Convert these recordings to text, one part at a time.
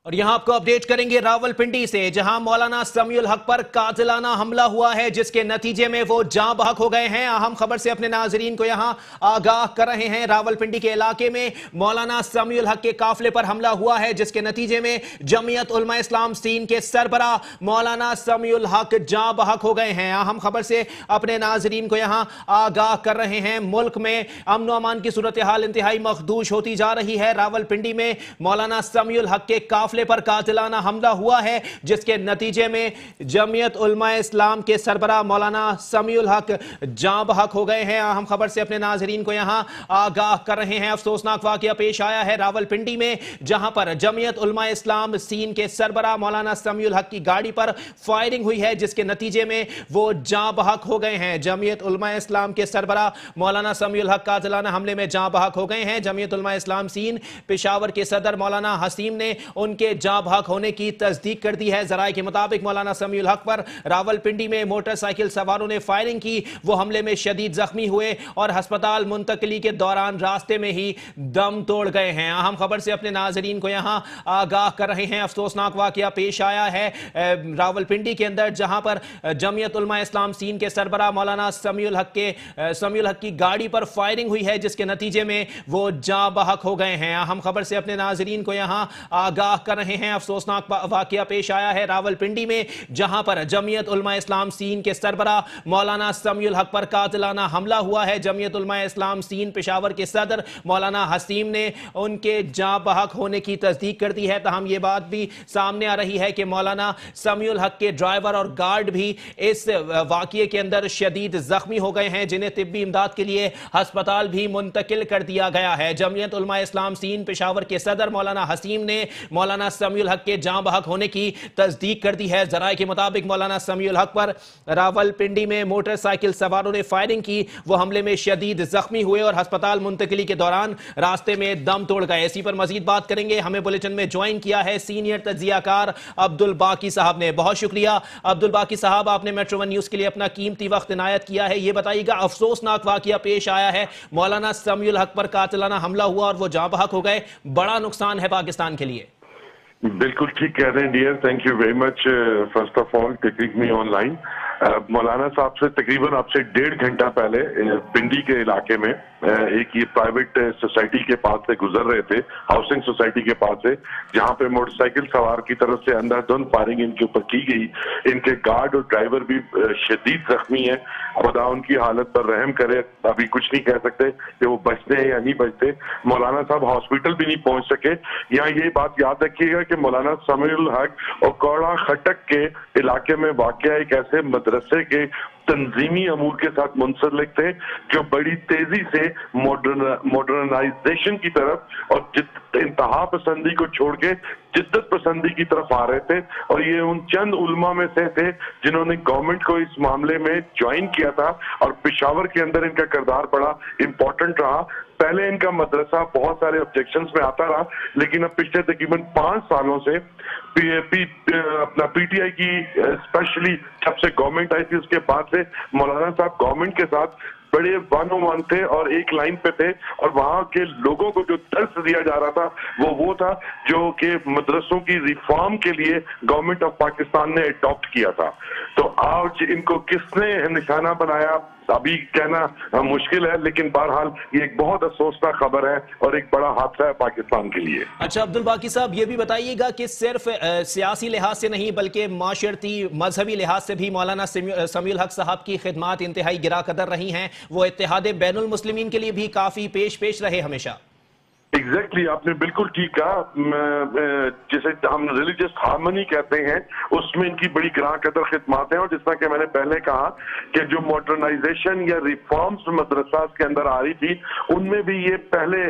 और यहां आपको अपडेट करेंगे रावलपिंडी से, जहां मौलाना समीउल हक पर कातिलाना हमला हुआ है, जिसके नतीजे में वो जाँ बहक हो गए हैं। अहम खबर से अपने नाजरीन को यहां आगाह कर रहे हैं। रावलपिंडी के इलाके में मौलाना समीउल हक के काफिले पर हमला हुआ है, जिसके नतीजे में जमीयत उलमा इस्लाम सीन के सरबरा मौलाना समीउल हक जाँ बहक हो गए हैं। अहम खबर से अपने नाजरीन को यहां आगाह कर रहे हैं। मुल्क में अमन व अमान की सूरत हाल इंतहाई मखदूश होती जा रही है। रावलपिंडी में मौलाना समीउल हक के काफिले पर कातिलाना हमला हुआ है, जिसके नतीजे में जमीयत उलमा इस्लाम के सरबरा मौलाना समीउल हक जाँ बहक हो गए हैं। अहम खबर से अपने नाजरीन को यहां आगाह कर रहे हैं। अफसोसनाक वाकया पेश आया है रावलपिंडी में, जहां पर जमीयत उलमा इस्लाम सीन के सरबरा मौलाना समीउल हक की गाड़ी पर फायरिंग हुई है, जिसके नतीजे में वो जाँ बहक हो गए हैं। जमीयत उलमा इस्लाम के सरबरा मौलाना समीउल हक कातिलाना हमले में जाँ बहक हो गए हैं। जमीयत उलमा इस्लाम सीन पेशावर के सदर मौलाना हसीम ने उनके जाँ बहक होने की तस्दीक कर दी है। जराए के मुताबिक मौलाना समीउल हक पर रावलपिंडी में मोटरसाइकिल सवारों ने फायरिंग की। वो हमले में शदीद जख्मी हुए और अस्पताल मुंतकली के दौरान रास्ते में ही दम तोड़ गए हैं। अहम खबर से अपने नाजरीन को यहां आगाह कर रहे हैं। अफसोसनाक वाकया पेश आया है रावलपिंडी के अंदर, जहां पर जमीयत उलमा इस्लाम सीन के सरबरा मौलाना समीउल हक की गाड़ी पर फायरिंग हुई है, जिसके नतीजे में वो जाँ बहक हो गए हैं। अहम खबर से अपने नाजरीन को यहां आगाह कर रहे हैं। अफसोसनाक वाकया पेश आया है रावलपिंडी में, जहां पर जमीयत उलमा इस्लाम सीन के सरबरा मौलाना समीउल हक पर कातिलाना हमला हुआ है। जमीयत उलमा इस्लाम सीन पेशावर के सदर मौलाना हसीम ने उनके जाँ बहक होने की तस्दीक कर दी है। तहम ये बात भी सामने आ रही है कि मौलाना समीउल हक के ड्राइवर और गार्ड भी इस वाकये के अंदर शदीद जख्मी हो गए हैं, जिन्हें तिब्बी इमदाद के लिए अस्पताल भी मुंतकिल कर दिया गया है। जमीयत उलमा इस्लाम सीन पेशावर के सदर मौलाना हसीम ने मौलाना समीउल हक के जाँ बहक होने की तस्दीक कर दी है। जराए के मुताबिक मौलाना समीउल हक पर रावलपिंडी में मोटरसाइकिल सवारों ने फायरिंग की। वो हमले में शदीद जख्मी हुए और अस्पताल मुंतकिली के दौरान रास्ते में दम तोड़ गए। इसी पर मजीद बात करेंगे। हमें बुलेटिन में ज्वाइन किया है सीनियर तज्जियाकार अब्दुल बाकी साहब ने। बहुत शुक्रिया अब्दुल बाकी साहब, आपने मेट्रो वन न्यूज के लिए अपना कीमती वक्त इनायत किया है। ये बताइएगा, अफसोसनाक वाकया पेश आया है, मौलाना समीउल हक पर कातिलाना हमला हुआ और वो जाँ बहक हो गए, बड़ा नुकसान है पाकिस्तान के लिए। बिल्कुल ठीक कह रहे हैं dear, thank you very much first of all taking me online. Maulana साहब से तकरीबन आपसे 1.5 घंटा पहले पिंडी के इलाके में एक ये प्राइवेट सोसाइटी के पास से गुजर रहे थे, हाउसिंग सोसाइटी के पास से, जहां पे मोटरसाइकिल सवार की तरफ से अंधाधुंध फायरिंग इनके ऊपर की गई। इनके गार्ड और ड्राइवर भी शदीद जख्मी है। खुदा उनकी हालत पर रहम करे, अभी कुछ नहीं कह सकते कि वो बचते हैं या नहीं बचते। मौलाना साहब हॉस्पिटल भी नहीं पहुंच सके। यहाँ ये बात याद रखिएगा कि मौलाना समीउल हक और कौड़ा खटक के इलाके में वाकया एक ऐसे मदरसे के तंजीमी अमूर के साथ मुंसलिक थे, जो बड़ी तेजी से मॉडर्नाइजेशन की तरफ और इंतहा पसंदी को छोड़ के जिद्दत पसंदी की तरफ आ रहे थे। और ये उन चंद उलमा में से थे जिन्होंने गवर्नमेंट को इस मामले में ज्वाइन किया था, और पेशावर के अंदर इनका किरदार बड़ा इंपॉर्टेंट रहा। पहले इनका मदरसा बहुत सारे ऑब्जेक्शंस में आता रहा, लेकिन अब पिछले तकरीबन 5 सालों से अपना पीटीआई की स्पेशली जब से गवर्नमेंट आई थी उसके बाद से मौलाना साहब गवर्नमेंट के साथ बड़े वन थे और एक लाइन पे थे। और वहां के लोगों को जो दर्स दिया जा रहा था वो था जो कि मदरसों की रिफॉर्म के लिए गवर्नमेंट ऑफ पाकिस्तान ने अडॉप्ट किया था। तो आज इनको किसने निशाना बनाया अभी कहना मुश्किल है, लेकिन बहरहाल ये एक बहुत अफसोसनाक खबर है और एक बड़ा हादसा है पाकिस्तान के लिए। अच्छा अब्दुल बाकी साहब, ये भी बताइएगा कि सिर्फ सियासी लिहाज से नहीं बल्कि माशरती मजहबी लिहाज से भी मौलाना समीउल हक साहब की खिदमात इंतहाई गिरा कदर रही हैं। वो इत्तेहाद बैनुल मुस्लिमीन के लिए भी काफी पेश रहे हमेशा। एग्जैक्टली आपने बिल्कुल ठीक कहा। जैसे हम रिलीजियस हार्मनी कहते हैं, उसमें इनकी बड़ी ग्रां कदर खिदमात हैं। और जिस तरह कि मैंने पहले कहा कि जो मॉडर्नाइजेशन या रिफॉर्म्स मदरसा के अंदर आ रही थी, उनमें भी ये पहले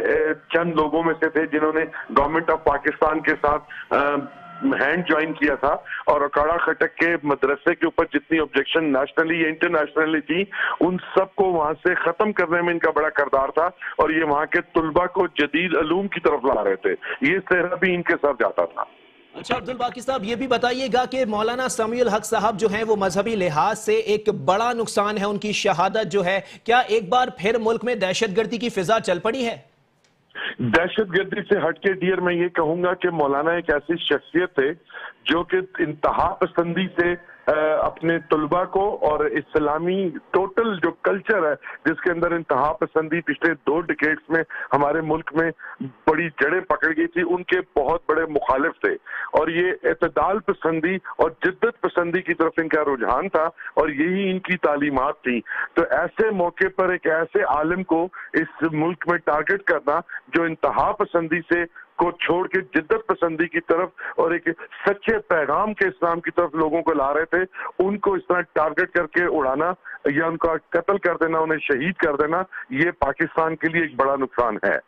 चंद लोगों में से थे जिन्होंने गवर्नमेंट ऑफ पाकिस्तान के साथ हैंड ज्वाइन किया था। और अकाड़ा खटक के मदरसे के ऊपर जितनी ऑब्जेक्शन नेशनली या इंटरनेशनली थी, उन सबको वहां से खत्म करने में इनका बड़ा किरदार था। और ये वहां के तुलबा को जदीद अलूम की तरफ ला रहे थे, ये सेहरा भी इनके साथ जाता था। अच्छा अब्दुल बाकी साहब, ये भी बताइएगा कि मौलाना समीउल हक साहब जो हैं वो मजहबी लिहाज से एक बड़ा नुकसान है उनकी शहादत जो है, क्या एक बार फिर मुल्क में दहशतगर्दी की फिजा चल पड़ी है? दहशतगर्दी से हटके डियर मैं ये कहूंगा कि मौलाना एक ऐसी शख्सियत थे जो कि इंतहा पसंदी से अपने तलबा को और इस्लामी टोटल जो कल्चर है जिसके अंदर इंतहा पसंदी पिछले 2 डिकेड्स में हमारे मुल्क में बड़ी जड़ें पकड़ गई थी, उनके बहुत बड़े मुखालिफ थे। और ये एतदाल पसंदी और जिद्दत पसंदी की तरफ इनका रुझान था और यही इनकी तालीमात थी। तो ऐसे मौके पर एक ऐसे आलिम को इस मुल्क में टारगेट करना जो इंतहा पसंदी से को छोड़ के जिद्दत पसंदी की तरफ और एक सच्चे पैगाम के इस्लाम की तरफ लोगों को ला रहे थे, उनको इस तरह टारगेट करके उड़ाना या उनका कत्ल कर देना, उन्हें शहीद कर देना, ये पाकिस्तान के लिए एक बड़ा नुकसान है।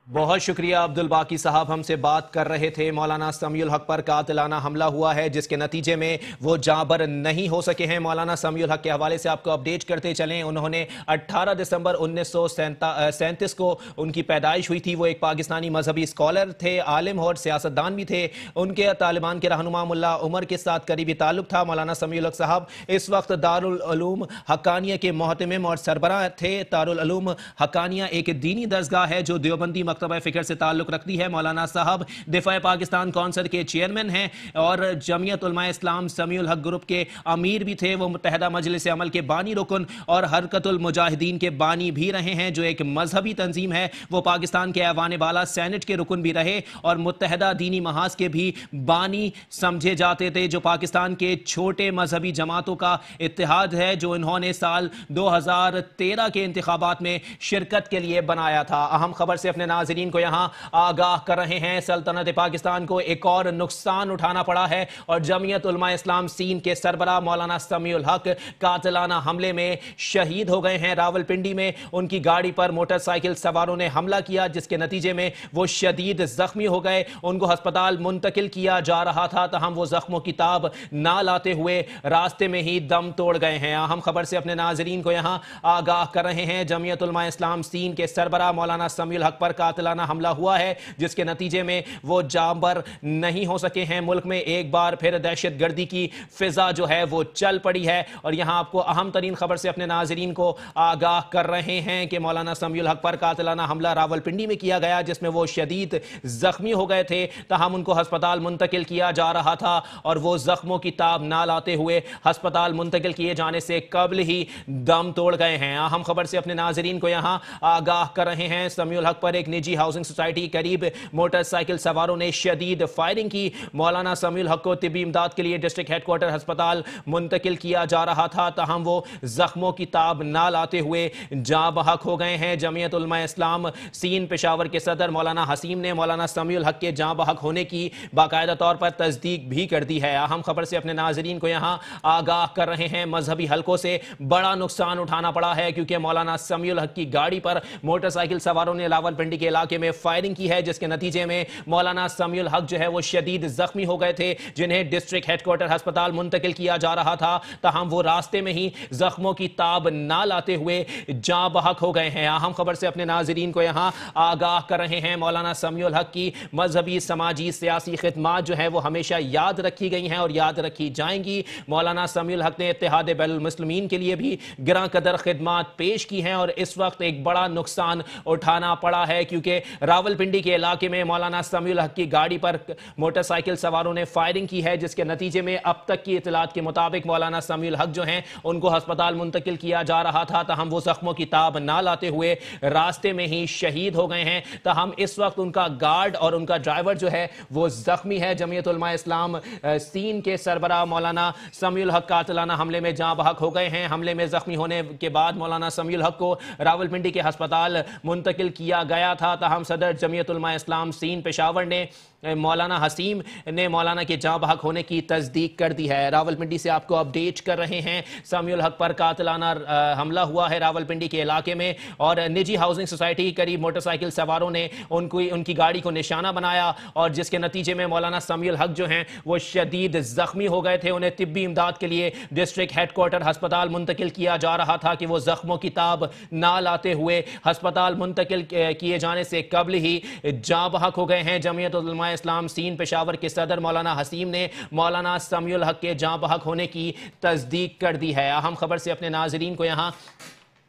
बहुत शुक्रिया अब्दुल बाकी साहब, हमसे बात कर रहे थे। मौलाना समीउल हक पर कातिलाना हमला हुआ है जिसके नतीजे में वो जाबर नहीं हो सके हैं। मौलाना समीउल हक के हवाले से आपको अपडेट करते चलें। उन्होंने 18 दिसंबर 1937 को उनकी पैदाइश हुई थी। वो एक पाकिस्तानी मजहबी स्कॉलर थे, आलिम और सियासतदान भी थे। उनके तालिबान के रहनुमा मुल्ला उमर के साथ करीबी ताल्लुक था। मौलाना समीउल हक साहब इस वक्त दारुल उलूम हक्कानिया के मोहतमिम और सरबराह थे। दारुल उलूम हक्कानिया एक दीनी दरसगाह है जो देवबंदी मकतबा फ़िक्र से ताल्लुक़ रखती है। मौलाना साहब दिफ़ा पाकिस्तान कौंसिल के चेयरमैन हैं और जमीयत उलमा इस्लाम समीउल हक ग्रुप के अमीर भी थे। वो मुत्तहदा मजलिस अमल के बानी रुकन और हरकतुल मुजाहिदीन के बानी भी रहे हैं जो एक मजहबी तंजीम है। वो पाकिस्तान के ऐवान बाला सेनेट के रुकन भी रहे और मुत्तहदा दीनी महाज के भी बानी समझे जाते थे, जो पाकिस्तान के छोटे मजहबी जमातों का इत्तेहाद है जो इन्होंने साल 2013 के इंतखाबात में शिरकत के लिए बनाया था। अहम खबर से अपने नाज़रीन को यहाँ आगाह कर रहे हैं। सल्तनत पाकिस्तान को एक और नुकसान उठाना पड़ा है और जमीयत उलमा इस्लाम सीन के सरबराह मौलाना समीउल हक कातिलाना हमले में शहीद हो गए हैं। रावलपिंडी में उनकी गाड़ी पर मोटरसाइकिल सवारों ने हमला किया जिसके नतीजे में वो शदीद जख्मी हो गए। उनको अस्पताल मुंतकिल किया जा रहा था, तहम वो जख्मों की ताब ना लाते हुए रास्ते में ही दम तोड़ गए हैं। अहम खबर से अपने नाज़रीन को यहाँ आगाह कर रहे हैं। जमीयत उलमा इस्लाम सीन के सरबराह मौलाना समीउल हक पर कातिलाना हमला हुआ है जिसके नतीजे में वो जांबर नहीं हो सके हैं। मुल्क में एक बार फिर दहशत गर्दी की फिजा जो है वो चल पड़ी है और यहां आपको अहम तरीन खबर से अपने नाजरीन को आगाह कर रहे हैं कि मौलाना समीउल हक पर कातिलाना हमला रावलपिंडी में किया गया जिसमें वो शदीद जख्मी हो गए थे, तहम उनको अस्पताल मुंतकिल किया जा रहा था और वो जख्मों की ताब ना लाते हुए अस्पताल मुंतकिल किए जाने से कबल ही दम तोड़ गए हैं। अहम खबर से अपने नाजरीन को यहां आगाह कर रहे हैं। समीउल हक पर एक निजी हाउसिंग सोसाइटी के करीब मोटरसाइकिल सवारों ने शदीद फायरिंग की। मौलाना समीउल हक को तिब्बी इमदाद के लिए डिस्ट्रिक्ट हेडक्वार्टर अस्पताल मुंतकिल किया जा रहा था, तहम वो जख्मों की ताब ना लाते हुए जाँ बहक हो गए हैं। जमीयत उलमा इस्लाम सीन पेशावर के सदर मौलाना हसीम ने मौलाना समीउल हक के जाँ बहक होने की बाकायदा तौर पर तस्दीक भी कर दी है। अहम खबर से अपने नाजरीन को यहाँ आगाह कर रहे हैं। मजहबी हलकों से बड़ा नुकसान उठाना पड़ा है क्योंकि मौलाना समीउल हक की गाड़ी पर मोटरसाइकिल सवारों ने रावलपिंडी के इलाके में फायरिंग की है जिसके नतीजे में मौलाना समीउल हक जो है वो शदीद जख्मी हो गए थे जिन्हें डिस्ट्रिक्ट हेडक्वार्टर अस्पताल मुंतकिल किया जा रहा था, तहम वो रास्ते में ही जख्मों की ताब ना लाते हुए जाँ बहक हो गए हैं। अहम खबर से अपने नाजरीन को यहाँ आगाह कर रहे हैं। मौलाना समीउल हक की मजहबी समाजी सियासी खिदमात जो है वो हमेशा याद रखी गई हैं और याद रखी जाएंगी। मौलाना समीउल हक ने इत्तेहाद बैनुल मुस्लिमीन के लिए भी गिरां कदर खिदमात पेश की हैं और इस वक्त एक बड़ा नुकसान उठाना पड़ा है क्योंकि रावलपिंडी के इलाके में मौलाना समीउल हक की गाड़ी पर मोटरसाइकिल सवारों ने फायरिंग की है जिसके नतीजे में अब तक की इतलात के मुताबिक मौलाना समीउल हक जो हैं उनको अस्पताल मुंतकिल किया जा रहा था, तहम वो जख्मों की ताब ना लाते हुए रास्ते में ही शहीद हो गए हैं। तहम इस वक्त उनका गार्ड और उनका ड्राइवर जो है वो जख्मी है। जमीयत उलमा इस्लाम सीन के सरबराह मौलाना समीउल हक कातिलाना हमले में जाँ बहक हो गए हैं। हमले में जख्मी होने के बाद मौलाना समीउल हक को रावलपिंडी के अस्पताल मुंतकिल किया गया था, तहम सदर जमीयत उलमा इस्लाम सीन पेशावर ने मौलाना हसीम ने मौलाना के जाँ बहक होने की तस्दीक कर दी है। रावलपिंडी से आपको अपडेट कर रहे हैं। समीउल हक पर कातिलाना हमला हुआ है रावलपिंडी के इलाके में और निजी हाउसिंग सोसाइटी के करीब मोटरसाइकिल सवारों ने उनकी गाड़ी को निशाना बनाया और जिसके नतीजे में मौलाना समीउल हक जो हैं वो शदीद जख्मी हो गए थे। उन्हें तिब्बी इमदाद के लिए डिस्ट्रिक्ट हेडक्वार्टर अस्पताल मुंतकिल किया जा रहा था कि वो जख्मों की ताब ना लाते हुए अस्पताल मुंतकिल किए जाने से कबल ही जाँ बहक हो गए हैं। जमीयत उलमा इस्लाम सीन पेशावर के सदर मौलाना हसीम ने मौलाना समीउल हक के जाँ बहक होने की तस्दीक कर दी है। अहम खबर से अपने नाजरीन को यहाँ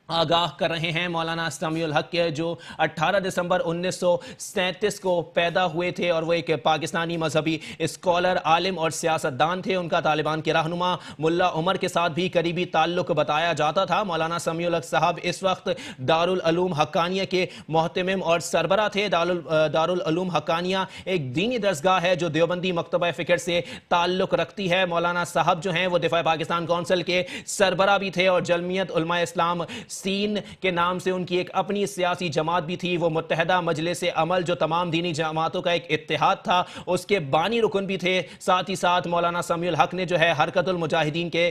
آگاہ کر رہے ہیں مولانا سمیع الحق کے، جو 18 دسمبر 1937 کو پیدا ہوئے تھے اور وہ ایک پاکستانی مذہبی اسکالر، عالم اور سیاستدان تھے۔ ان کا طالبان کے رہنما ملا عمر کے ساتھ بھی قریبی تعلق بتایا جاتا تھا۔ مولانا سمیع الحق صاحب اس وقت دارالعلوم حقانیہ کے محتمم اور سربراہ تھے۔ دارالعلوم حقانیہ ایک دینی درسگاہ ہے جو دیوبندی مکتبہ فکر سے تعلق رکھتی ہے۔ مولانا صاحب جو ہیں وہ دفاع پاکستان کونسل کے سربراہ بھی تھے اور جمعیت علماء اسلام سین کے نام سے ان کی ایک اپنی سیاسی جماعت بھی تھی۔ وہ متحدہ مجلس عمل جو تمام دینی جماعتوں کا ایک اتحاد تھا، اس کے بانی رکن بھی تھے۔ ساتھ ہی ساتھ مولانا سمیع الحق نے جو ہے حرکت المجاہدین کے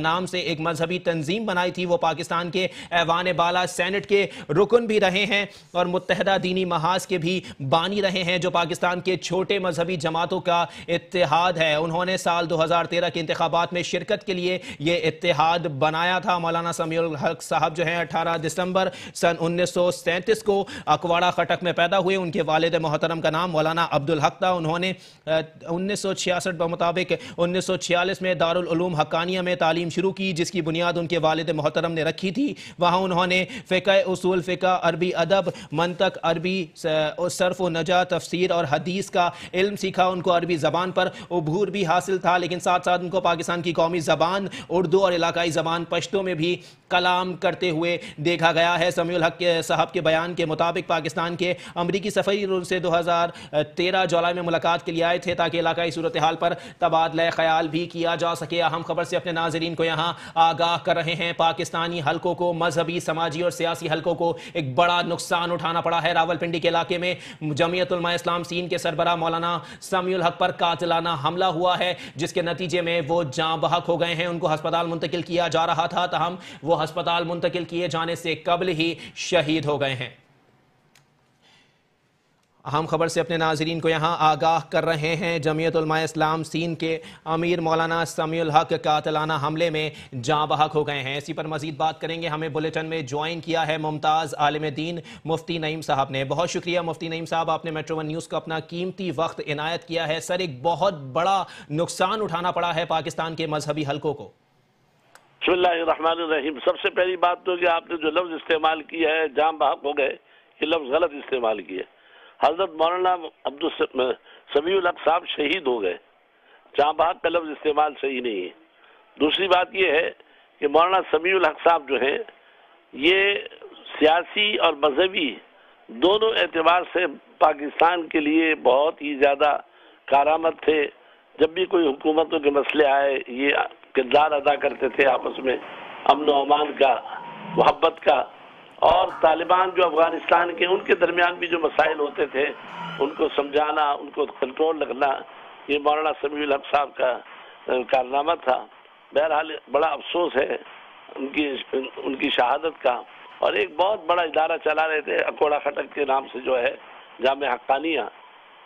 نام سے ایک مذہبی تنظیم بنائی تھی۔ وہ پاکستان کے ایوان بالا سینٹ کے رکن بھی رہے ہیں اور متحدہ دینی محاذ کے بھی بانی رہے ہیں جو پاکستان کے چھوٹے مذہبی جماعتوں کا اتحاد ہے۔ انہوں نے سال 2013 کے انتخابات میں شرکت کے لیے یہ اتحاد بنایا تھا۔ مولانا سمیع الحق صاحب جو ہیں 18 دسمبر سن 1937 کو اکواڑہ خٹک میں پیدا ہوئے۔ ان کے والد محترم کا نام مولانا عبدالحق تھا۔ انہوں نے 1966 بمطابق 1946 میں دارالعلوم حقانیہ میں تعلیم شروع کی، جس کی بنیاد ان کے والد محترم نے رکھی تھی۔ وہاں انہوں نے فقہ، اصول فقہ، عربی ادب، منطق، عربی صرف و نجع، تفسیر اور حدیث کا علم سیکھا۔ ان کو عربی زبان پر عبور بھی حاصل تھا، لیکن ساتھ ساتھ ان کو پاکستان کی قومی زبان اردو اور علاقائی زبان پشتو میں بھی کلام کرتے ہوئے دیکھا گیا ہے۔ سمیع الحق صاحب کے بیان کے مطابق پاکستان کے امریکی سفیر ان سے 2013 جولائی میں ملاقات کے لیے آئے تھے تاکہ علاقائی صورتحال پر تبادلہ خیال بھی کیا جا سکے۔ اہم خبر سے اپنے ناظرین کو یہاں آگاہ کر رہے ہیں۔ پاکستانی حلقوں کو، مذہبی، سماجی اور سیاسی حلقوں کو ایک بڑا نقصان اٹھانا پڑا ہے۔ راولپنڈی کے علاقے میں جمعیت علماء اسلام سین کے سربراہ مولانا سمیع الحق پر قاتلانہ حملہ ہوا ہے، جس کے نتیجے میں وہ جاں بحق ہو گئے ہیں۔ ان کو ہسپتال منتقل کیا جا رہا تھا، تاہم وہ ہسپتال منتقل کیے جانے سے قبل ہی شہید ہو گئے ہیں۔ اہم خبر سے اپنے ناظرین کو یہاں آگاہ کر رہے ہیں۔ جمعیت علماء اسلام سین کے امیر مولانا سمیع الحق قاتلانہ حملے میں جاں بحق ہو گئے ہیں۔ اسی پر مزید بات کریں گے۔ ہمیں بلیٹن میں جوائن کیا ہے ممتاز عالم دین مفتی نعیم صاحب نے۔ بہت شکریہ مفتی نعیم صاحب، آپ نے میٹرو ون نیوز کو اپنا قیمتی وقت عنایت کیا ہے۔ سر، ایک بہت بڑا نقصان اٹھانا پڑا ہے پاکستان کے مذہبی حلقوں کو۔ بسم اللہ الرحمن الرحیم۔ سب سے پہلی بات تو کہ آپ نے جو لفظ استعمال کیا ہے جاں بحق ہو گئے، یہ لفظ غلط استعمال کیا ہے۔ حضرت مولانا سمیع الحق صاحب شہید ہو گئے، جاں بحق کا لفظ استعمال صحیح نہیں ہے۔ دوسری بات یہ ہے کہ مولانا سمیع الحق صاحب جو ہیں یہ سیاسی اور مذہبی دونوں اعتبار سے پاکستان کے لیے بہت ہی زیادہ کارآمد تھے۔ جب بھی کوئی حکومتوں کے مسئلے آئے یہ کردار ادا کرتے تھے، آپس میں امن و امان کا، محبت کا، اور طالبان جو افغانستان کے ان کے درمیان بھی جو مسائل ہوتے تھے ان کو سمجھانا، ان کو کنٹرول رکھنا، یہ مولانا سمیع الحق صاحب کا کارنامہ تھا۔ بہرحال بڑا افسوس ہے ان کی شہادت کا۔ اور ایک بہت بڑا ادارہ چلا رہے تھے اکوڑہ خٹک کے نام سے جو ہے جامع حقانیہ۔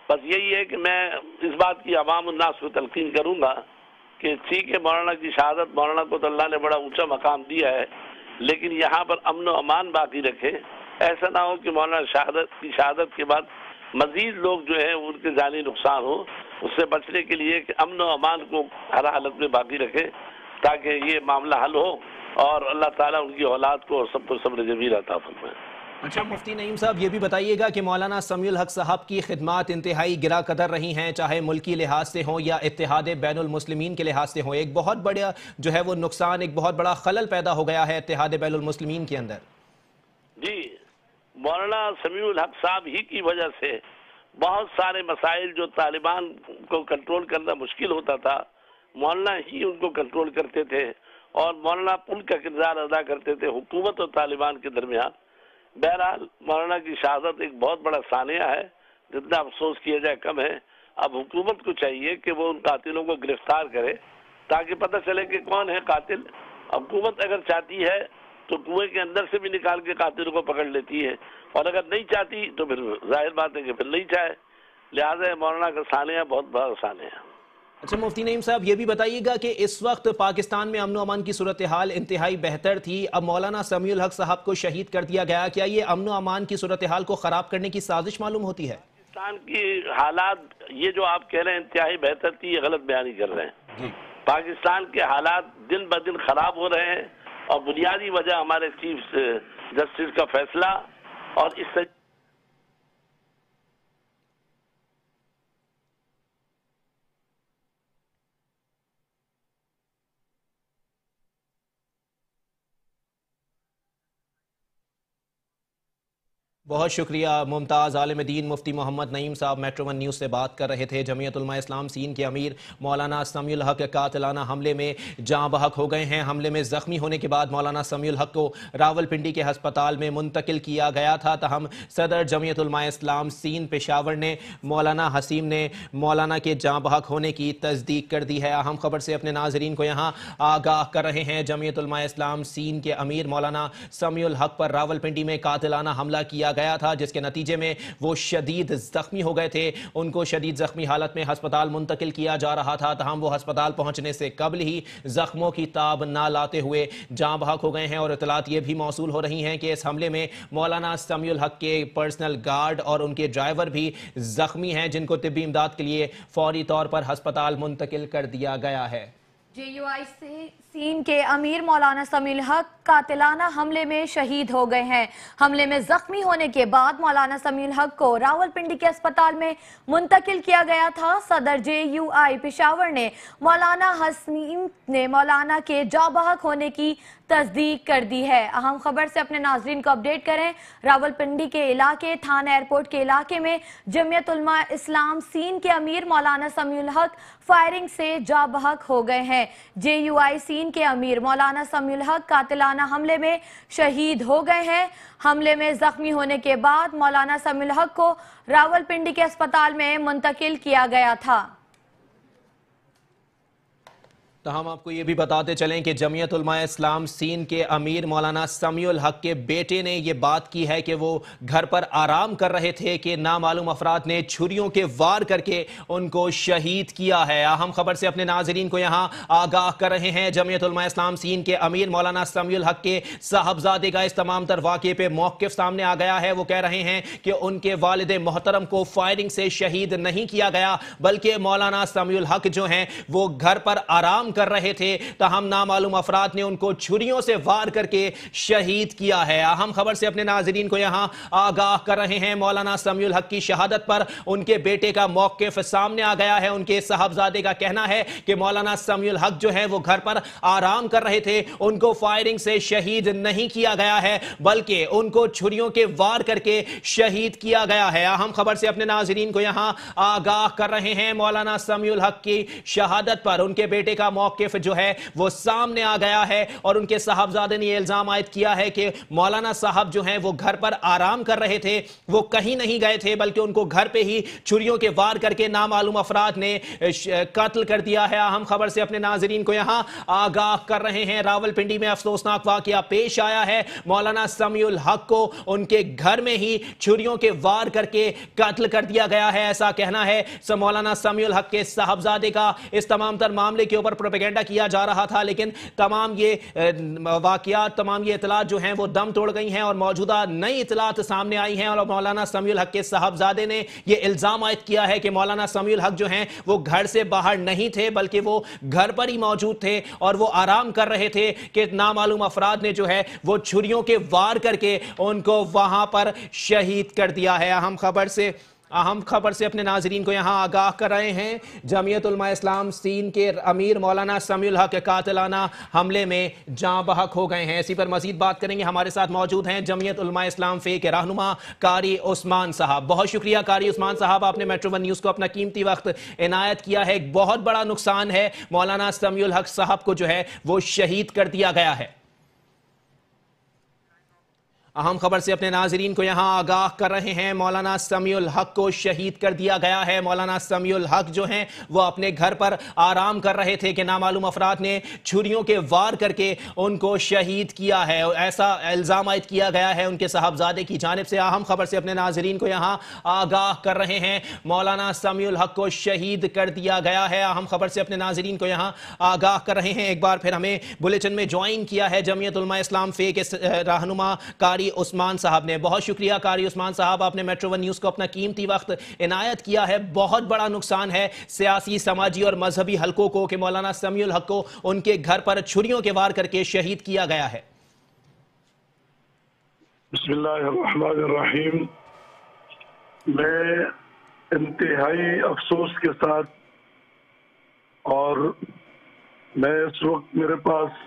بس یہی ہے کہ میں اس بات کی عوام الناس کو تلقین کروں گا کہ ٹھیک ہے، مولانا کی شہادت، مولانا کو تو اللہ نے بڑا اونچا مقام دیا ہے، لیکن یہاں پر امن و امان باقی رکھے۔ ایسا نہ ہو کہ مولانا کی شہادت کے بعد مزید لوگ جو ہیں ان کے جانی نقصان ہو۔ اس سے بچنے کے لیے کہ امن و امان کو ہر حالت میں باقی رکھے تاکہ یہ معاملہ حل ہو اور اللہ تعالیٰ ان کی اولاد کو اور سب کو صبر جمیل عطا فرمائے۔ اچھا مفتی نعیم صاحب، یہ بھی بتائیے گا کہ مولانا سمیع الحق صاحب کی خدمات انتہائی گراں قدر رہی ہیں، چاہے ملکی لحاظ سے ہوں یا اتحاد بین المسلمین کے لحاظ سے ہوں۔ ایک بہت بڑا جو ہے وہ نقصان، ایک بہت بڑا خلل پیدا ہو گیا ہے اتحاد بین المسلمین کے اندر۔ جی، مولانا سمیع الحق صاحب ہی کی وجہ سے بہت سارے مسائل جو طالبان کو کنٹرول کرنا مشکل ہوتا تھا، مولانا ہی ان کو کنٹرول کرتے تھے اور مولانا پل کا کردار ادا کرتے تھے حکومت اور طالبان کے درمیان۔ بہرحال مولانا کی شہادت ایک بہت بڑا سانحہ ہے، جتنا افسوس کیا جائے کم ہے۔ اب حکومت کو چاہیے کہ وہ ان قاتلوں کو گرفتار کرے تاکہ پتہ چلے کہ کون ہے قاتل۔ حکومت اگر چاہتی ہے تو کنویں کے اندر سے بھی نکال کے قاتلوں کو پکڑ لیتی ہے، اور اگر نہیں چاہتی تو پھر ظاہر بات ہے کہ پھر نہیں چاہے۔ لہٰذا مولانا کا سانحہ بہت بڑا سانحہ ہے۔ اچھا مفتی نعیم صاحب، یہ بھی بتائیے گا کہ اس وقت پاکستان میں امن و امان کی صورتحال انتہائی بہتر تھی، اب مولانا سمیع الحق صاحب کو شہید کر دیا گیا، کیا یہ امن و امان کی صورتحال کو خراب کرنے کی سازش معلوم ہوتی ہے؟ پاکستان کی حالات یہ جو آپ کہہ رہے ہیں انتہائی بہتر تھی، یہ غلط بیانی کر رہے ہیں۔ پاکستان کے حالات دن بدن خراب ہو رہے ہیں، اور بنیادی وجہ ہمارے چیف جسٹس کا فیصلہ اور اس سے بہت شکریہ ممتاز عالم دین مفتی محمد نعیم صاحب میٹرو ون نیوز سے بات کر رہے تھے۔ جمعیت علماء اسلام سین کے امیر مولانا سمیع الحق قاتلانہ حملے میں جاں بحق ہو گئے ہیں۔ حملے میں زخمی ہونے کے بعد مولانا سمیع الحق کو راولپنڈی کے ہسپتال میں منتقل کیا گیا تھا، تاہم صدر جمعیت علماء اسلام سین پشاور نے مولانا حسیم نے مولانا کے جاں بحق ہونے کی تصدیق کر دی ہے۔ اہم خبر سے اپنے ناظرین کو یہاں آگاہ کر رہے ہیں۔ جمعیت علماء اسلام سین کے امیر مولانا سمیع الحق پر راولپنڈی میں قاتلانہ حملہ کیا گیا تھا، جس کے نتیجے میں وہ شدید زخمی ہو گئے تھے۔ ان کو شدید زخمی حالت میں ہسپتال منتقل کیا جا رہا تھا، تاہم وہ ہسپتال پہنچنے سے قبل ہی زخموں کی تاب نہ لاتے ہوئے جاں بحق ہو گئے ہیں۔ اور اطلاعات یہ بھی موصول ہو رہی ہیں کہ اس حملے میں مولانا سمیع الحق کے پرسنل گارڈ اور ان کے ڈرائیور بھی زخمی ہیں، جن کو طبی امداد کے لیے فوری طور پر ہسپتال منتقل کر دیا گیا ہے۔ JUI سین کے امیر مولانا سمیع الحق قاتلانہ حملے میں شہید ہو گئے ہیں۔ حملے میں زخمی ہونے کے بعد مولانا سمیع الحق کو راولپنڈی کے اسپتال میں منتقل کیا گیا تھا۔ صدر JUI پشاور نے مولانا حسیم نے مولانا کے جاں بحق ہونے کی تصدیق کر دی ہے۔ اہم خبر سے اپنے ناظرین کو اپڈیٹ کریں۔ راولپنڈی کے علاقے تھانہ ایئرپورٹ کے علاقے میں جمعیت علماء اسلام سین کے امیر مولانا سمیع الحق فائرنگ سے جاں بحق ہو گئے ہیں۔ JUI سین کے امیر مولانا سمیع الحق قاتلانہ حملے میں شہید ہو گئے ہیں۔ حملے میں زخمی ہونے کے بعد مولانا سمیع الحق کو راولپنڈی کے اسپتال میں منتقل کیا گیا تھا۔ تو ہم آپ کو یہ بھی بتاتے چلیں کہ جمعیت علماء اسلام سین کے امیر مولانا سمیع الحق کے بیٹے نے یہ بات کی ہے کہ وہ گھر پر آرام کر رہے تھے کہ نامعلوم افراد نے چھریوں کے وار کر کے ان کو شہید کیا ہے۔ اہم خبر سے اپنے ناظرین کو یہاں آگاہ کر رہے ہیں۔ جمعیت علماء اسلام سین کے امیر مولانا سمیع الحق کے صاحبزادے کا اس تمام تر واقعے پہ موقف سامنے آ گیا ہے۔ وہ کہہ رہے ہیں کہ ان کے والد محترم کو فائرنگ سے شہید نہیں کیا گیا، بلکہ مولانا سمیع الحق جو ہیں وہ گھر پر آرام کر رہے تھے، تاہم نامعلوم افراد نے ان کو چھریوں سے وار کر کے شہید کیا ہے۔ اہم خبر سے اپنے ناظرین کو یہاں آگاہ کر رہے ہیں۔ مولانا سمیع الحق کی شہادت پر ان کے بیٹے کا موقف سامنے آ گیا ہے۔ ان کے صاحبزادے کا کہنا ہے کہ مولانا سمیع الحق جو ہے وہ گھر پر آرام کر رہے تھے، ان کو فائرنگ سے شہید نہیں کیا گیا ہے، بلکہ ان کو چھریوں کے وار کر کے شہید کیا گیا ہے۔ اہم خبر سے اپنے ناظرین کو یہاں آگاہ کر رہے ہیں۔ مولانا سمیع الحق کی شہادت پر ان کے بیٹے کا موقف جو ہے وہ سامنے آ گیا ہے، اور ان کے صاحبزادے نے یہ الزام عائد کیا ہے کہ مولانا صاحب جو ہیں وہ گھر پر آرام کر رہے تھے، وہ کہیں نہیں گئے تھے، بلکہ ان کو گھر پہ ہی چھریوں کے وار کر کے نامعلوم افراد نے قتل کر دیا ہے۔ اہم خبر سے اپنے ناظرین کو یہاں آگاہ کر رہے ہیں۔ راولپنڈی میں افسوسناک واقعہ پیش آیا ہے۔ مولانا سمیع الحق کو ان کے گھر میں ہی چھریوں کے وار کر کے قتل کر دیا گیا ہے، ایسا کہنا ہے مولانا سمیع الحق کے صاحبزادے کا۔ اس تمام تر معاملے کے اوپر پروپیگنڈا کیا جا رہا تھا، لیکن تمام یہ واقعات، تمام یہ اطلاعات جو ہیں وہ دم توڑ گئی ہیں، اور موجودہ نئی اطلاعات سامنے آئی ہیں، اور مولانا سمیع الحق کے صاحبزادے نے یہ الزام عائد کیا ہے کہ مولانا سمیع الحق جو ہیں وہ گھر سے باہر نہیں تھے، بلکہ وہ گھر پر ہی موجود تھے اور وہ آرام کر رہے تھے کہ نامعلوم افراد نے جو ہے وہ چھریوں کے وار کر کے ان کو وہاں پر شہید کر دیا ہے۔ اہم خبر سے اپنے ناظرین کو یہاں آگاہ کر رہے ہیں۔ جمعیت علماء اسلام سین کے امیر مولانا سمیع الحق قاتلانہ حملے میں جاں بحق ہو گئے ہیں۔ اسی پر مزید بات کریں گے، ہمارے ساتھ موجود ہیں جمعیت علماء اسلام فے کے رہنما قاری عثمان صاحب۔ بہت شکریہ قاری عثمان صاحب، آپ نے میٹرو ون نیوز کو اپنا قیمتی وقت عنایت کیا ہے۔ ایک بہت بڑا نقصان ہے، مولانا سمیع الحق صاحب کو جو ہے وہ شہید کر دیا گیا ہے۔ اہم خبر سے اپنے ناظرین کو یہاں آگاہ کر رہے ہیں۔ مولانا سمیع الحق کو شہید کر دیا گیا ہے۔ مولانا سمیع الحق جو ہیں وہ اپنے گھر پر آرام کر رہے تھے کہ نامعلوم افراد نے چھریوں کے وار کر کے ان کو شہید کیا ہے، ایسا الزام عائد کیا گیا ہے ان کے صاحبزادے کی جانب سے۔ اہم خبر سے اپنے ناظرین کو یہاں آگاہ کر رہے ہیں۔ مولانا سمیع الحق کو شہید کر دیا گیا ہے۔ اہم خبر سے اپنے ناظرین کو یہاں آگاہ کر رہے ہیں۔ ایک بار پھر ہمیں بلیٹن میں جوائن کیا ہے جمعیت علماء اسلام فے کے رہنما قاری कारी عثمان صاحب نے. بہت شکریہ कारी عثمان صاحب, آپ نے میٹرو ون نیوز کو اپنا قیمتی وقت عنایت کیا ہے. بہت بڑا نقصان ہے سیاسی, سماجی اور مذہبی حلقوں کو کہ مولانا سمیع الحق کو ان کے گھر پر چھریوں کے وار کر کے شہید کیا گیا ہے. بسم اللہ الرحمن الرحیم. میں انتہائی افسوس کے ساتھ, اور میں اس وقت میرے پاس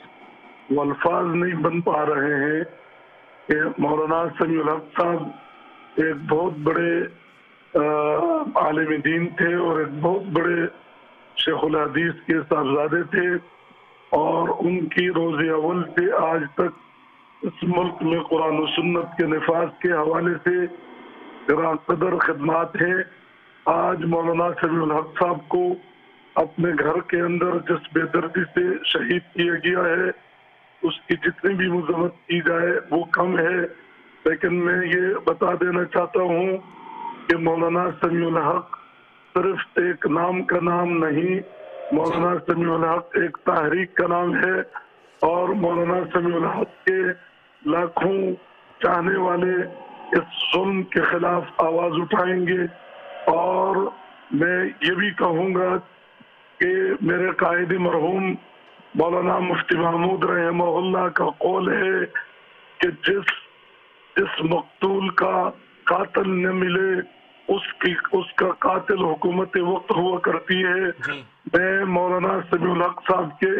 وہ الفاظ نہیں بن پا رہے ہیں کہ مولانا سمیع الحق صاحب ایک بہت بڑے عالم دین تھے اور ایک بہت بڑے شیخ الحدیث کے صاحبزادے تھے, اور ان کی روز اول سے آج تک اس ملک میں قرآن و سنت کے نفاذ کے حوالے سے گراں قدر خدمات ہیں. آج مولانا سمیع الحق صاحب کو اپنے گھر کے اندر جس بے دردی سے شہید کیا گیا ہے, اس کی جتنی بھی مذمت کی جائے وہ کم ہے. لیکن میں یہ بتا دینا چاہتا ہوں کہ مولانا سمیع الحق صرف ایک نام کا نام نہیں, مولانا سمیع الحق ایک تحریک کا نام ہے, اور مولانا سمیع الحق کے لاکھوں چاہنے والے اس ظلم کے خلاف آواز اٹھائیں گے. اور میں یہ بھی کہوں گا کہ میرے قائد مرحوم مولانا مفتی محمود رحمہ اللہ کا قول ہے کہ جس مقتول کا قاتل نہ ملے اس کا قاتل حکومت وقت ہوا کرتی ہے. میں مولانا سمیع الحق صاحب کے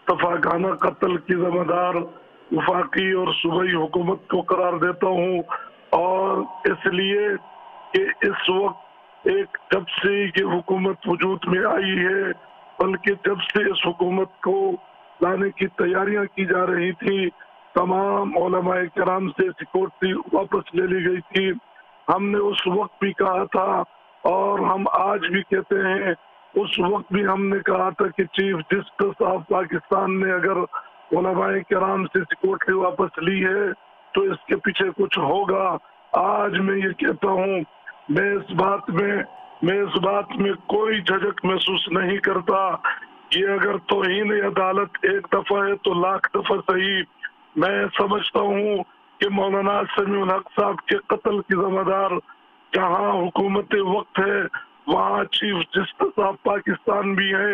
صفاقانہ قتل کی ذمہ دار وفاقی اور صوبائی حکومت کو قرار دیتا ہوں, اور اس لیے کہ اس وقت ایک جب سے یہ حکومت وجود میں آئی ہے, بلکہ جب سے اس حکومت کو لانے کی تیاریاں کی جا رہی تھی, تمام علماء کرام سے سیکورٹی واپس لے لی گئی تھی. ہم نے اس وقت بھی کہا تھا اور ہم آج بھی کہتے ہیں, اس وقت بھی ہم نے کہا تھا کہ چیف جسٹس آف پاکستان نے اگر علماء کرام سے سیکورٹی واپس لی ہے تو اس کے پیچھے کچھ ہوگا. آج میں یہ کہتا ہوں, میں اس بات میں کوئی جھجک محسوس نہیں کرتا. یہ اگر توہین عدالت ایک دفعہ ہے تو لاکھ دفعہ صحیح. میں سمجھتا ہوں کہ مولانا سمیع الحق صاحب کے قتل کی ذمہ دار جہاں حکومت وقت ہے وہاں چیف جسٹس آف پاکستان بھی ہے,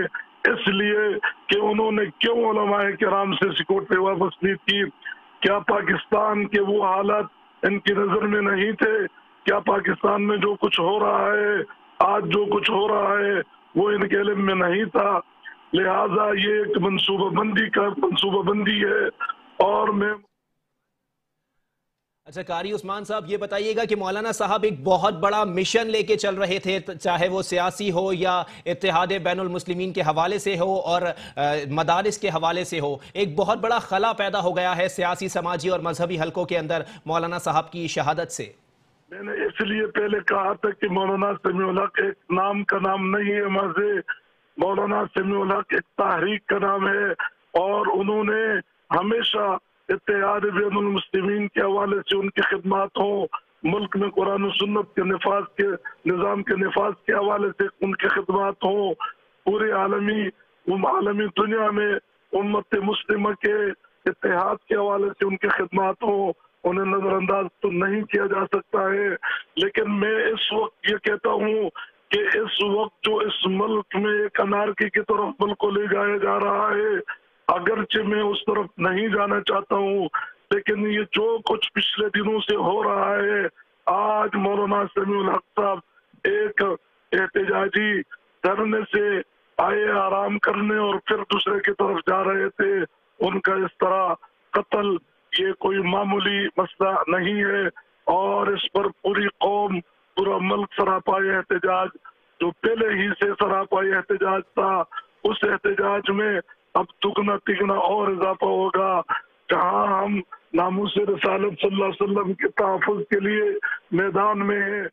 اس لیے کہ انہوں نے کیوں علماء کرام سے سیکورٹی واپس لی تھی. کیا پاکستان کے وہ حالات ان کی نظر میں نہیں تھے؟ کیا پاکستان میں جو کچھ ہو رہا ہے, آج جو کچھ ہو رہا ہے, وہ ان کے علم میں نہیں تھا؟ لہذا یہ ایک منصوبہ بندی ہے. اور میں اچھا कारी عثمان صاحب, یہ بتائیے گا کہ مولانا صاحب ایک بہت بڑا مشن لے کے چل رہے تھے, چاہے وہ سیاسی ہو یا اتحاد بین المسلمین کے حوالے سے ہو اور مدارس کے حوالے سے ہو. ایک بہت بڑا خلا پیدا ہو گیا ہے سیاسی, سماجی اور مذہبی حلقوں کے اندر مولانا صاحب کی شہادت سے. میں نے اس لیے پہلے کہا تھا کہ مولانا سمیع الحق ایک نام کا نام نہیں ہے محض, مولانا سمیع الحق ایک تحریک کا نام ہے, اور انہوں نے ہمیشہ اتحاد بین المسلمین کے حوالے سے ان کی خدمات ہوں, ملک میں قرآن و سنت کے نظام کے نفاذ کے حوالے سے ان کی خدمات ہوں, پورے عالمی دنیا میں امت مسلمہ کے اتحاد کے حوالے سے ان کی خدمات ہوں. انہیں نظر انداز تو نہیں کیا جا سکتا ہے. لیکن میں اس وقت یہ کہتا ہوں کہ اس وقت جو اس ملک میں ایک انارکی کی طرف ملک کو لے جایا جا رہا ہے, اگرچہ میں اس طرف نہیں جانا چاہتا ہوں, لیکن یہ جو کچھ پچھلے دنوں سے ہو رہا ہے, آج مولانا سمیع الحق صاحب ایک احتجاجی دھرنے سے آئے آرام کرنے اور پھر دوسرے کی طرف جا رہے تھے. ان کا اس طرح قتل یہ کوئی معمولی مسئلہ نہیں ہے, اور اس پر پوری قوم, پورا ملک سراپائی احتجاج, جو پہلے ہی سے سراپائی احتجاج تھا, اس احتجاج میں اب دگنا تگنا اور اضافہ ہوگا, جہاں ہم ناموس رسالت صلی اللہ علیہ وسلم کے تحفظ کے لیے میدان میں ہیں.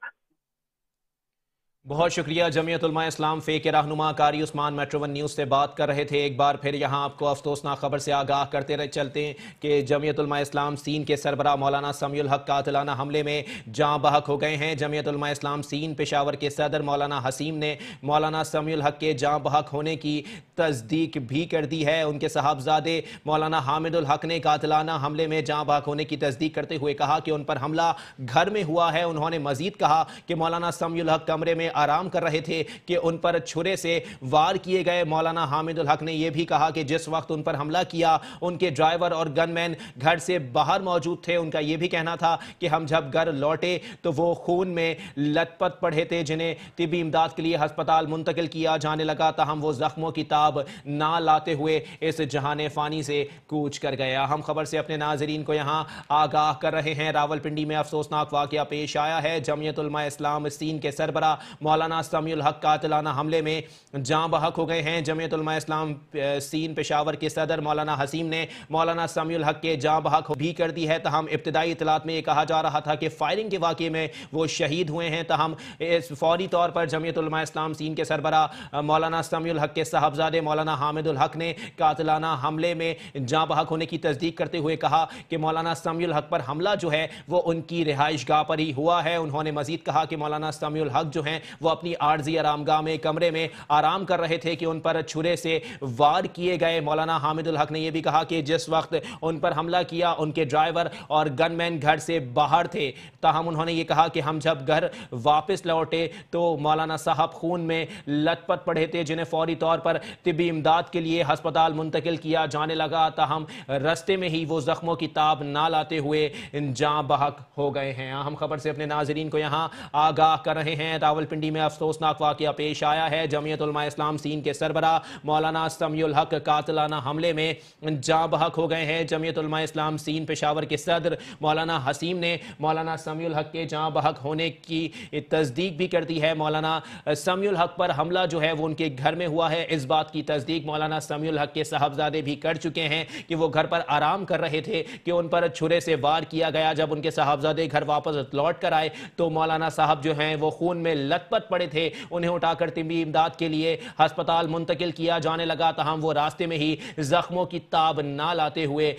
बहुत शुक्रिया। जमीयत उलमा इस्लाम फे के रहनुमा कारी उस्मान मेट्रो वन न्यूज़ से बात कर रहे थे। एक बार फिर यहाँ आपको अफसोसनाक खबर से आगाह करते रहे चलते हैं कि जमीयत उलमा इस्लाम सीन के सरबराह मौलाना समीउल हक कातिलाना हमले में जाँ बहक हो गए हैं। जमीयत उलमा इस्लाम सीन पेशावर के सदर मौलाना हसीम ने मौलाना समीउल हक के जाँ बहक होने की तस्दीक भी कर दी है। उनके साहबजादे मौलाना हामिदुल हक ने कातिलाना हमले में जाँ बहक होने की तस्दीक करते हुए कहा कि उन पर हमला घर में हुआ है। उन्होंने मजीद कहा कि मौलाना समीउल हक कमरे में आराम कर रहे थे कि उन पर छुरे से वार किए गए। मौलाना हामिदुल हक ने यह भी कहा कि जिस वक्त उन पर हमला किया उनके ड्राइवर और गनमैन घर से बाहर मौजूद थे। उनका यह भी कहना था कि हम जब घर लौटे तो वो खून में लथपथ पड़े थे, जिन्हें तिब्बी इमदाद के लिए अस्पताल मुंतकिल किया जाने लगा। ताहम वो जख्मों की ताब ना लाते हुए इस जहाने फानी से कूच कर गए। अहम खबर से अपने नाजरीन को यहाँ आगाह कर रहे हैं। रावलपिंडी में अफसोसनाक वाकया पेश आया है। जमीयत उलमा इस्लाम सीन के सरबरा मौलाना समीउल हक कातिलाना हमले में जाँ बहक हो गए हैं। जमीयत उलमा इस्लाम सीन पेशावर के सदर मौलाना हसीम ने मौलाना समीउल हक के जाँ बहक भी कर दी है। तहम इब्तदाई इतलात में ये कहा जा रहा था कि फायरिंग के वाक़े में वो शहीद हुए हैं। तहम इस फौरी तौर पर जमीयत उलमा इस्लाम सीन के सरबरा मौलाना समीउल हक के साहबजादे मौलाना हामिदुल हक ने कातिलाना हमले में जाँ बहक होने की तस्दीक करते हुए कहा कि मौलाना समीउल हक पर हमला जो है वो उनकी रिहाइश गाह पर ही हुआ है। उन्होंने मजीद कहा कि मौलाना समीउल हक जो हैं वो अपनी आरजी आरामगाह में कमरे में आराम कर रहे थे कि उन पर छुरे से वार किए गए। मौलाना हामिदुल हक ने यह भी कहा कि जिस वक्त उन पर हमला किया उनके ड्राइवर और गनमैन घर से बाहर थे। ताहम उन्होंने ये कहा कि हम जब घर वापस लौटे तो मौलाना साहब खून में लथपथ पड़े थे, जिन्हें फौरी तौर पर तिब्बी इमदाद के लिए अस्पताल मुंतकिल किया जाने लगा। ताहम रस्ते में ही वो जख्मों की ताब ना लाते हुए जाँ बहक हो गए हैं। अहम खबर से अपने नाजरीन को यहाँ आगाह कर रहे हैं। रावलपिंडी में अफसोसनाक वाकया पेश आया है। जमीयत उलमा इस्लाम सीन के सरबरा मौलाना समीउल हक कातिलाना हमले में जाँ बहक हो गए हैं। जमीयत उलमा इस्लाम सीन पेशावर के सदर मौलाना हसीम ने मौलाना समीउल हक के जाँ बहक होने की तस्दीक भी कर दी है। मौलाना समीउल हक पर हमला जो है वो उनके घर में हुआ है। इस बात की तस्दीक मौलाना समीउल हक के साहबजादे भी कर चुके हैं कि वो घर पर आराम कर रहे थे कि उन पर छुरे से वार किया गया। जब उनके साहबजादे घर वापस लौट कर आए तो मौलाना साहब जो हैं वो खून में लथपथ पड़े थे। उन्हें उठाकर तिब्बी इमदाद के लिए अस्पताल मुंतकिल किया जाने लगा। ताहम वो रास्ते में ही जख्मों की ताब ना लाते हुए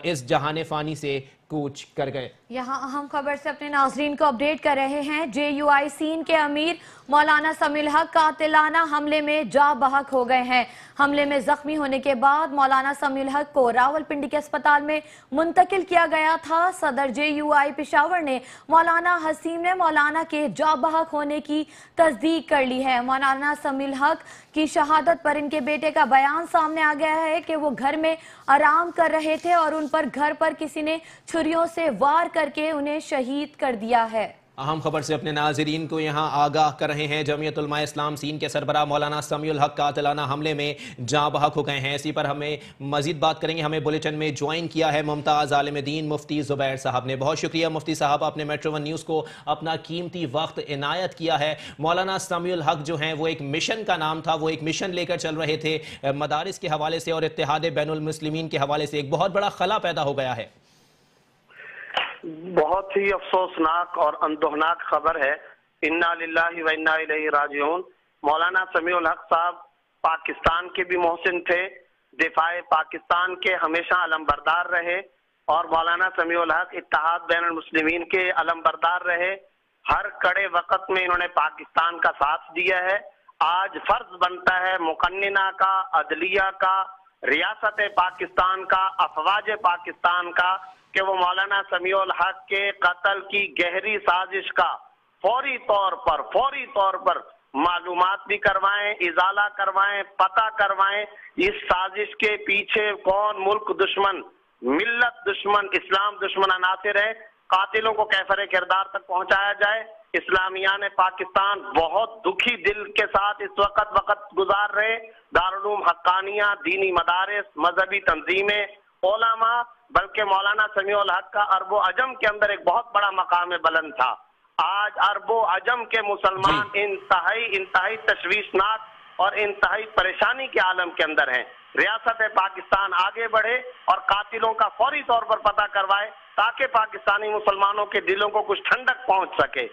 इस जहाने फानी से कूच कर गए। यहाँ अहम खबर से अपने नाजरीन को अपडेट कर रहे हैं। JUI सीन के अमीर मौलाना समीउल हक कातिलाना हमले में जा बहक हो गए हैं। हमले में जख्मी होने के बाद मौलाना समीउल हक को रावलपिंडी के अस्पताल में मुंतकिल किया गया था। सदर JUI पेशावर ने मौलाना हसीम ने मौलाना के जा बहक होने की तस्दीक कर ली है। मौलाना समीउल हक की शहादत पर इनके बेटे का बयान सामने आ गया है कि वो घर में आराम कर रहे थे और उन पर घर पर किसी ने छुरियों से वार करके उन्हें शहीद कर दिया है। अहम खबर से अपने नाजरीन को यहाँ आगाह कर रहे हैं। जमीयत उलमा इस्लाम सीन के सरबरा मौलाना समीउल हक कातिलाना हमले में जाँ बहक हो गए हैं। इसी पर हमें मजीद बात करेंगे। हमें बुलेटिन में ज्वाइन किया है मुमताज़ आलिम दीन मुफ्ती ज़ुबैर साहब ने। बहुत शुक्रिया मुफ्ती साहब, आपने मेट्रो वन न्यूज़ को अपना कीमती वक्त इनायत किया है। मौलाना समीउल हक जो हैं वो एक मिशन का नाम था, वो एक मिशन लेकर चल रहे थे मदारिस के हवाले से और इत्तेहाद बैनुल मुस्लिमीन के हवाले से। एक बहुत बड़ा खला पैदा हो गया है। बहुत ही अफसोसनाक और अंदोहनाक खबर है। इन्ना लिल्लाहि व इन्ना इलैहि राजिऊन। मौलाना समीउल हक साहब पाकिस्तान के भी मोहसिन थे, दिफाए पाकिस्तान के हमेशा अलमबरदार रहे और मौलाना समीउल हक इत्तेहाद बैनुल मुस्लिमीन के अलमबरदार रहे। हर कड़े वक्त में इन्होंने पाकिस्तान का साथ दिया है। आज फर्ज बनता है मुकन्निना का, अदलिया का, रियासत पाकिस्तान का, अफवाज पाकिस्तान का कि वो मौलाना समीउल हक के कत्ल की गहरी साजिश का फौरी तौर पर मालूमात भी करवाएं, इजाला करवाएं, पता करवाएं। इस साजिश के पीछे कौन मुल्क दुश्मन, मिल्लत दुश्मन, इस्लाम दुश्मन अनासिर है। कातिलों को कैफरे किरदार तक पहुंचाया जाए। इस्लामिया ने पाकिस्तान बहुत दुखी दिल के साथ इस वक्त गुजार रहे। दारुल हक्कानिया, दीनी मदारिस, मजहबी तंजीमें, ओलामा, बल्कि मौलाना समीउल हक का अरबो अजम के अंदर एक बहुत बड़ा मकाम बुलंद था। आज अरबो अजम के मुसलमान इंतहाई तशवीशनाक और इंतहाई परेशानी के आलम के अंदर हैं। रियासत पाकिस्तान आगे बढ़े और कातिलों का फौरी तौर पर पता करवाए ताकि पाकिस्तानी मुसलमानों के दिलों को कुछ ठंडक पहुंच सके।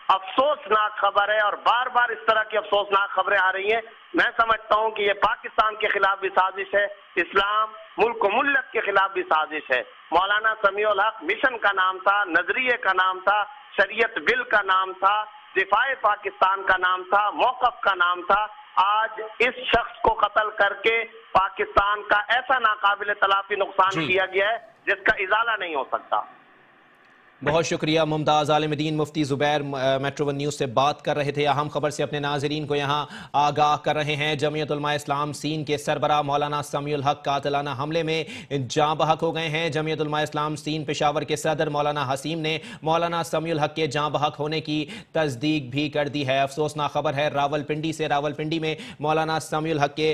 अफसोसनाक खबर है और बार बार इस तरह की अफसोसनाक खबरें आ रही हैं। मैं समझता हूं कि ये पाकिस्तान के खिलाफ भी साजिश है, इस्लाम मुल्क मुल्लत के खिलाफ भी साजिश है। मौलाना समीउल हक मिशन का नाम था, नजरिए का नाम था, शरीयत बिल का नाम था, दिफाए पाकिस्तान का नाम था, मौकफ का नाम था। आज इस शख्स को कत्ल करके पाकिस्तान का ऐसा नाकाबिल तलाफी नुकसान किया गया है जिसका इजाला नहीं हो सकता। बहुत शुक्रिया मुमताज़ आलिमुद्दीन मुफ्ती ज़ुबैर मेट्रो वन न्यूज़ से बात कर रहे थे। अहम खबर से अपने नाज़रीन को यहाँ आगाह कर रहे हैं। जमीयत उलमा इस्लाम सीन के सरबराह मौलाना समीउल हक कातिलाना हमले में जाँ बहक हो गए हैं। जमीयत उलमा इस्लाम सीन पेशावर के सदर मौलाना हसीम ने मौलाना समीउल हक के जाँ बहक होने की तस्दीक भी कर दी है। अफसोसनाक खबर है रावलपिंडी से। रावलपिंडी में मौलाना समीउल हक के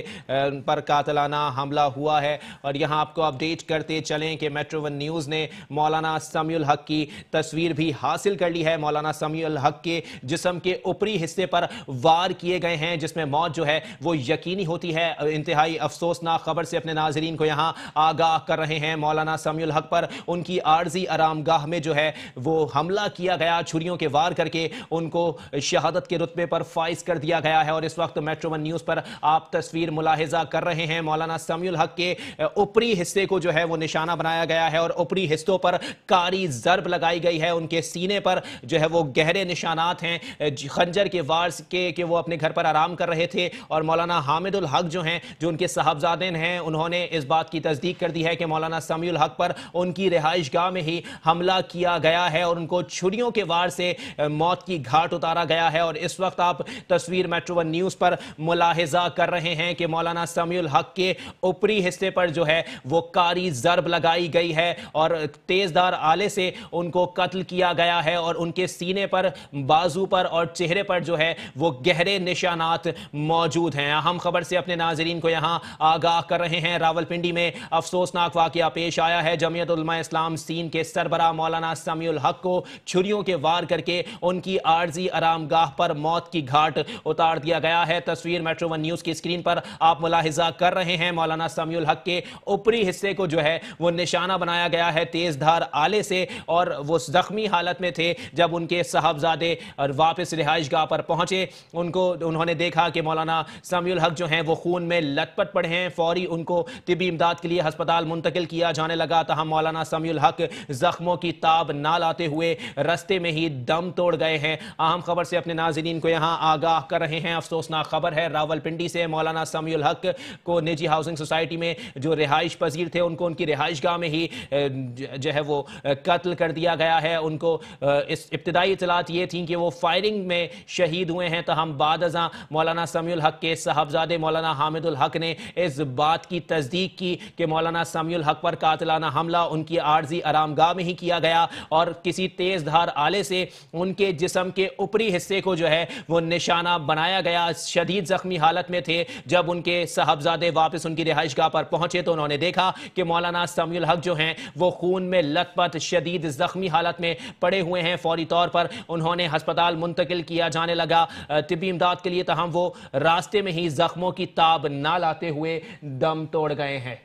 पर कातिलाना हमला हुआ है और यहाँ आपको अपडेट करते चलें कि मेट्रो वन न्यूज़ ने मौलाना समीउल हक की तस्वीर भी हासिल कर ली है। मौलाना समीउल हक के जिस्म के ऊपरी हिस्से पर वार किए गए हैं जिसमें मौत जो है वो यकीनी होती है। इंतहाई अफसोसनाक खबर से अपने नाजरीन को यहाँ आगाह कर रहे हैं। मौलाना समीउल हक पर उनकी आर्जी आरामगाह में जो है वो हमला किया गया, छुरियों के वार करके उनको शहादत के रुतबे पर फाइज कर दिया गया है। और इस वक्त मेट्रो वन न्यूज़ पर आप तस्वीर मुलाहिजा कर रहे हैं। मौलाना समीउल हक के ऊपरी हिस्से को जो है वो निशाना बनाया गया है और ऊपरी हिस्सों पर कारी जर्ब लगाई गई है। उनके सीने पर जो है वो गहरे निशानात हैं खंजर के वार के वो अपने घर पर आराम कर रहे थे। और मौलाना हामिदुल हक जो हैं, जो उनके साहबजादे हैं, उन्होंने इस बात की तस्दीक कर दी है कि मौलाना समीउल हक पर उनकी रिहाइश गाह में ही हमला किया गया है और उनको छुरियों के वार से मौत की घाट उतारा गया है। और इस वक्त आप तस्वीर मेट्रो वन न्यूज़ पर मुलाहिजा कर रहे हैं कि मौलाना समीउल हक के ऊपरी हिस्से पर जो है वो कारी जर्ब लगाई गई है और तेजदार आले से उनको कत्ल किया गया है और उनके सीने पर, बाजू पर और चेहरे पर जो है वो गहरे निशानात मौजूद हैं। अहम खबर से अपने नाजरीन को यहां आगाह कर रहे हैं। रावलपिंडी में अफसोसनाक वाकया पेश आया है। जमीयत उलमा इस्लाम सीन के सरबराह मौलाना समीउल हक को छुरियों के वार करके उनकी आर्जी आरामगाह पर मौत की घाट उतार दिया गया है। तस्वीर मेट्रो वन न्यूज़ की स्क्रीन पर आप मुलाहिजा कर रहे हैं। मौलाना समीउल हक के ऊपरी हिस्से को जो है वो निशाना बनाया गया है तेजधार आले से और वो जख्मी हालत में थे। जब उनके साहबजादे और वापस रिहाइश गाह पर पहुंचे, उन्होंने देखा कि मौलाना समीउल हक जो हैं वो खून में लथपथ पड़े हैं। फौरी उनको तिब्बी इमदाद के लिए अस्पताल मुंतकिल किया जाने लगा। तहम मौलाना समीउल हक जख्मों की ताब ना लाते हुए रस्ते में ही दम तोड़ गए हैं। अहम खबर से अपने नाज़रीन को यहाँ आगाह कर रहे हैं। अफसोसनाक खबर है रावलपिंडी से। मौलाना समीउल हक को निजी हाउसिंग सोसाइटी में जो रिहाइश पजीर थे उनको उनकी रिहाइश गाह में ही जो है वो कत्ल कर दिया गया है। उनको इस इब्तिदाई इतलात ये थी कि वो फायरिंग में शहीद हुए हैं। तहम बाद अज़ां मौलाना समीउल हक के साहबजादे मौलाना हामिदुल हक ने इस बात की तस्दीक की कि मौलाना समीउल हक पर कातिलाना हमला उनकी आर्जी आरामगाह में ही किया गया और किसी तेज धार आले से उनके जिस्म के ऊपरी हिस्से को जो है वो निशाना बनाया गया। शदीद जख्मी हालत में थे। जब उनके साहबजादे वापस उनकी रिहाइश गाह पर पहुंचे तो उन्होंने देखा कि मौलाना समीउल हक जो हैं वो खून में लथपथ शदीद जख्मी हालत में पड़े हुए हैं। फौरी तौर पर उन्होंने अस्पताल मुंतकिल किया जाने लगा तिब्बी इमदाद के लिए। तहम वो रास्ते में ही जख्मों की ताब ना लाते हुए दम तोड़ गए हैं।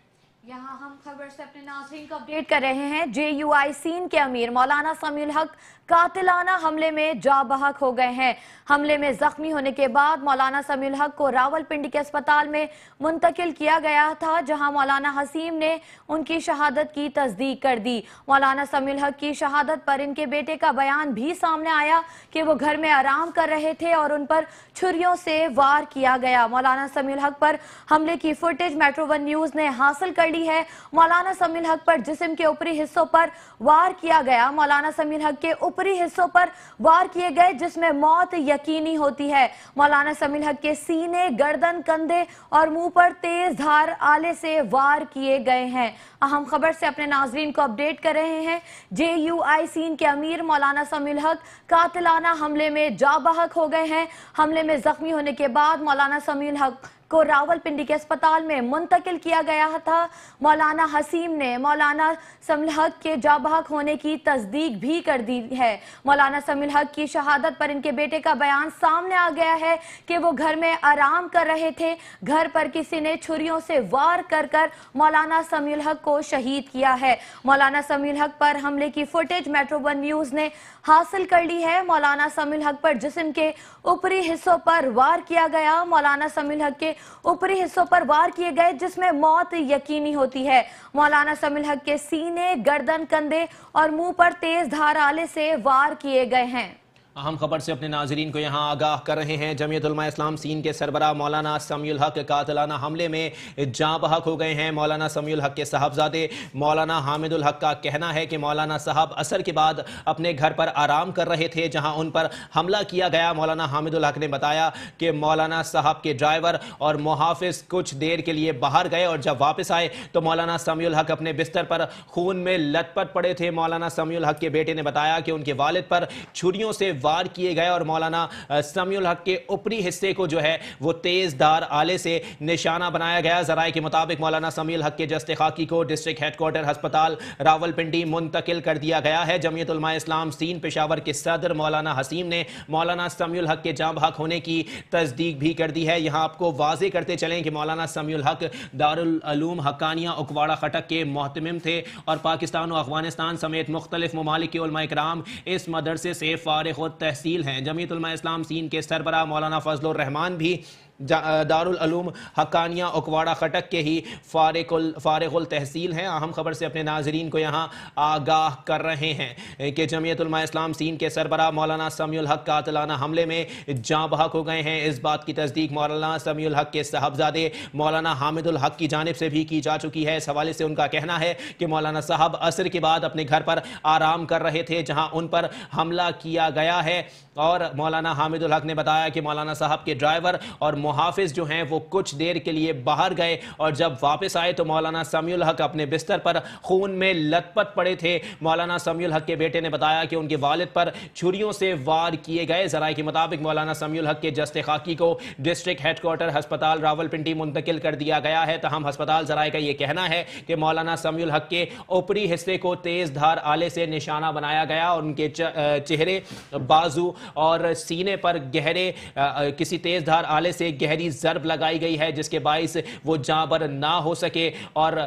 यहाँ हम खबर से अपने नाज़रीन को अपडेट कर रहे हैं। JUI सीन के अमीर मौलाना समीउल हक कातिलाना हमले में जा बहक हो गए हैं। हमले में जख्मी होने के बाद मौलाना समीउल हक को रावलपिंडी के अस्पताल में मुंतकिल किया गया था, जहां मौलाना हसीम ने उनकी शहादत की तस्दीक कर दी। मौलाना समीउल हक की शहादत पर इनके बेटे का बयान भी सामने आया कि वो घर में आराम कर रहे थे और उन पर छुरियों से वार किया गया। मौलाना समीउल हक पर हमले की फुटेज मेट्रो वन न्यूज़ ने हासिल कर ली है। मौलाना समीउल हक पर जिस्म के ऊपरी हिस्सों पर वार किया गया। मौलाना समीउल हक के ऊपरी हिस्सों पर वार किए गए जिसमें मौत यकीनी होती है। मौलाना समीउल हक के सीने, गर्दन, कंधे और मुंह पर तेज धार आले से वार किए गए हैं। अहम खबर से अपने नाजरीन को अपडेट कर रहे हैं। JUI सीन के अमीर मौलाना समीउल हक कातिलाना हमले में जा बहक हो गए हैं। हमले में जख्मी होने के बाद मौलाना समीउल हक को रावलपिंडी के अस्पताल में मुंतकिल किया गया था। मौलाना हसीम ने मौलाना समीउल हक के जा बहक होने की तस्दीक भी कर दी है। मौलाना समीउल हक की शहादत पर इनके बेटे का बयान सामने आ गया है कि वो घर में आराम कर रहे थे। घर पर किसी ने छुरियों से वार कर कर मौलाना समीउल हक को शहीद किया है। मौलाना समीउल हक पर हमले की फुटेज मेट्रो वन न्यूज़ ने हासिल कर ली है। मौलाना समीउल हक पर जिस्म के ऊपरी हिस्सों पर वार किया गया। मौलाना समीउल हक के ऊपरी हिस्सों पर वार किए गए जिसमें मौत यकीनी होती है। मौलाना समीउल हक के सीने, गर्दन, कंधे और मुंह पर तेज धार आले से वार किए गए हैं। अहम खबर से अपने नाजरीन को यहाँ आगाह कर रहे हैं। जमीयत उलमा इस्लाम सीन के सरबराह मौलाना समीउल हक कातिलाना हमले में जाँ बहक हो गए हैं। मौलाना समीउल हक के साहबजादे मौलाना हामिदुल हक का कहना है कि मौलाना साहब असर के बाद अपने घर पर आराम कर रहे थे, जहाँ उन पर हमला किया गया। मौलाना हामिदुल हक ने बताया कि मौलाना साहब के ड्राइवर और मुहाफिज कुछ देर के लिए बाहर गए और जब वापस आए तो मौलाना समीउल हक अपने बिस्तर पर खून में लथपथ पड़े थे। मौलाना समीउल हक के बेटे ने बताया कि उनके वालिद पर छुरियों से वार किए गए और मौलाना समीउल हक के ऊपरी हिस्से को जो है वो तेज धार आले से निशाना बनाया गया। जराए के मुताबिक मौलाना समीउल हक के जस्ते खाकी को डिस्ट्रिक्ट हेडक्वार्टर अस्पताल रावलपिंडी मुंतकिल कर दिया गया है। जमीयत उलमा इस्लाम सीन पेशावर के सदर मौलाना हसीम ने मौलाना समीउल हक के जाँ बहक होने की तस्दीक भी कर दी है। यहाँ आपको वाज़ेह करते चलें कि मौलाना समीउल हक दारुल उलूम हक्कानिया उकवाड़ा खटक के मोहतमिम थे और पाकिस्तान और अफगानिस्तान समेत मुख्तलिफ ममालिक के उलमा इकराम इस मदरसे से फारिग तहसील हैं। जमीयत उलमा इस्लाम सीन के सरबराह मौलाना फजलुर रहमान भी दारुल उलूम हक्कानिया उकवाड़ा खटक के ही फारिगुल तहसील हैं। अहम खबर से अपने नाजरीन को यहाँ आगाह कर रहे हैं कि जमीयत उलमा इस्लाम सीन के सरबराह मौलाना समीउल हक कातिलाना हमले में जाँ बहक हो गए हैं। इस बात की तस्दीक मौलाना समीउल हक के साहबजादे मौलाना हामिदुल हक की जानिब से भी की जा चुकी है। इस हवाले से उनका कहना है कि मौलाना साहब असर के बाद अपने घर पर आराम कर रहे थे, जहाँ उन पर हमला किया गया है। और मौलाना हामिदुल हक ने बताया कि मौलाना साहब के ड्राइवर और मुहाफिज जो हैं वो कुछ देर के लिए बाहर गए और जब वापस आए तो मौलाना समीउल हक अपने बिस्तर पर खून में लथपथ पड़े थे। मौलाना समीउल हक के बेटे ने बताया कि उनके वालिद पर छुरियों से वार किए गए। जराए के मुताबिक मौलाना समीउल हक के जस्ते खाकी को डिस्ट्रिक्ट हेडक्वार्टर अस्पताल रावलपिंडी मुंतकिल कर दिया गया है। तहम अस्पताल जराए का यह कहना है कि मौलाना समीउल हक के ऊपरी हिस्से को तेज धार आले से निशाना बनाया गया और उनके चेहरे, बाजू और सीने पर गहरे किसी तेज धार आले से गहरी ज़रब लगाई गई है, जिसके बाइस वो जाँबर ना हो सके और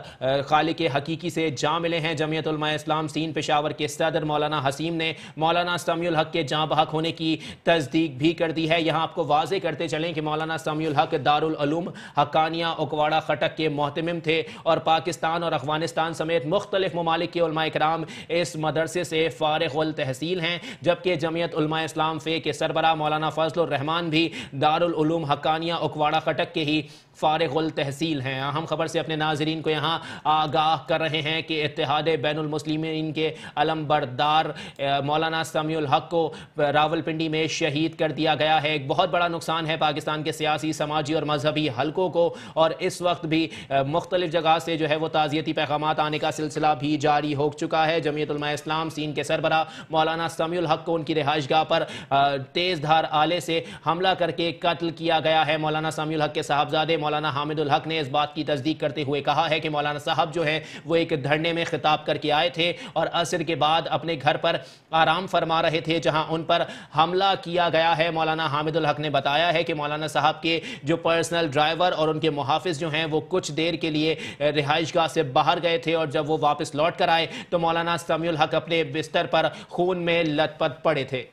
खालिक हकीकी से जा मिले हैं। जमीयत उलमा इस्लाम सीन पेशावर के सदर मौलाना हसीम ने मौलाना समीउल हक के जाँ बहक होने की तस्दीक भी कर दी है। यहाँ आपको वाज़ेह करते चलें कि मौलाना समीउल हक दारुल उलूम हक्कानिया उकवाड़ा खटक के मोहतमिम थे और पाकिस्तान और अफगानिस्तान समेत मुख्तलिफ ममालिक के उलमा इकराम इस मदरसे से फारिगुल तहसील हैं। जबकि जमीयत उलमा इस्लाम फे के सरबराह मौलाना फजलुर रहमान भी दारुल उलूम हक्कानिया उकवाड़ा खटक के ही फारिगुल तहसील हैं। अहम खबर से अपने नाजरीन को यहाँ आगाह कर रहे हैं कि इत्तेहाद बैनुल मुस्लिमीन के अलमबरदार मौलाना समीउल हक को रावलपिंडी में शहीद कर दिया गया है। एक बहुत बड़ा नुकसान है पाकिस्तान के सियासी, समाजी और मजहबी हलकों को और इस वक्त भी मुख्तलिफ जगह से जो है वो ताज़ियती पैगामात आने का सिलसिला भी जारी हो चुका है। जमीयत उलमा इस्लाम सीन के सरबराह मौलाना समीउल हक को उनकी रिहाइशगाह पर तेज धार आले से हमला करके कत्ल किया गया है। मौलाना समीउल हक के साहबजादे मौलाना हामिदुल हक ने इस बात की तस्दीक करते हुए कहा है कि मौलाना साहब जो है वो एक धरने में खिताब करके आए थे और असर के बाद अपने घर पर आराम फरमा रहे थे, जहां उन पर हमला किया गया है। मौलाना हामिदुल हक ने बताया है कि मौलाना साहब के जो पर्सनल ड्राइवर और उनके मुहाफिज जो हैं वो कुछ देर के लिए रिहाइशगाह से बाहर गए थे और जब वो वापस लौट कर आए तो मौलाना समीउल हक अपने बिस्तर पर खून में लथपथ पड़े थे।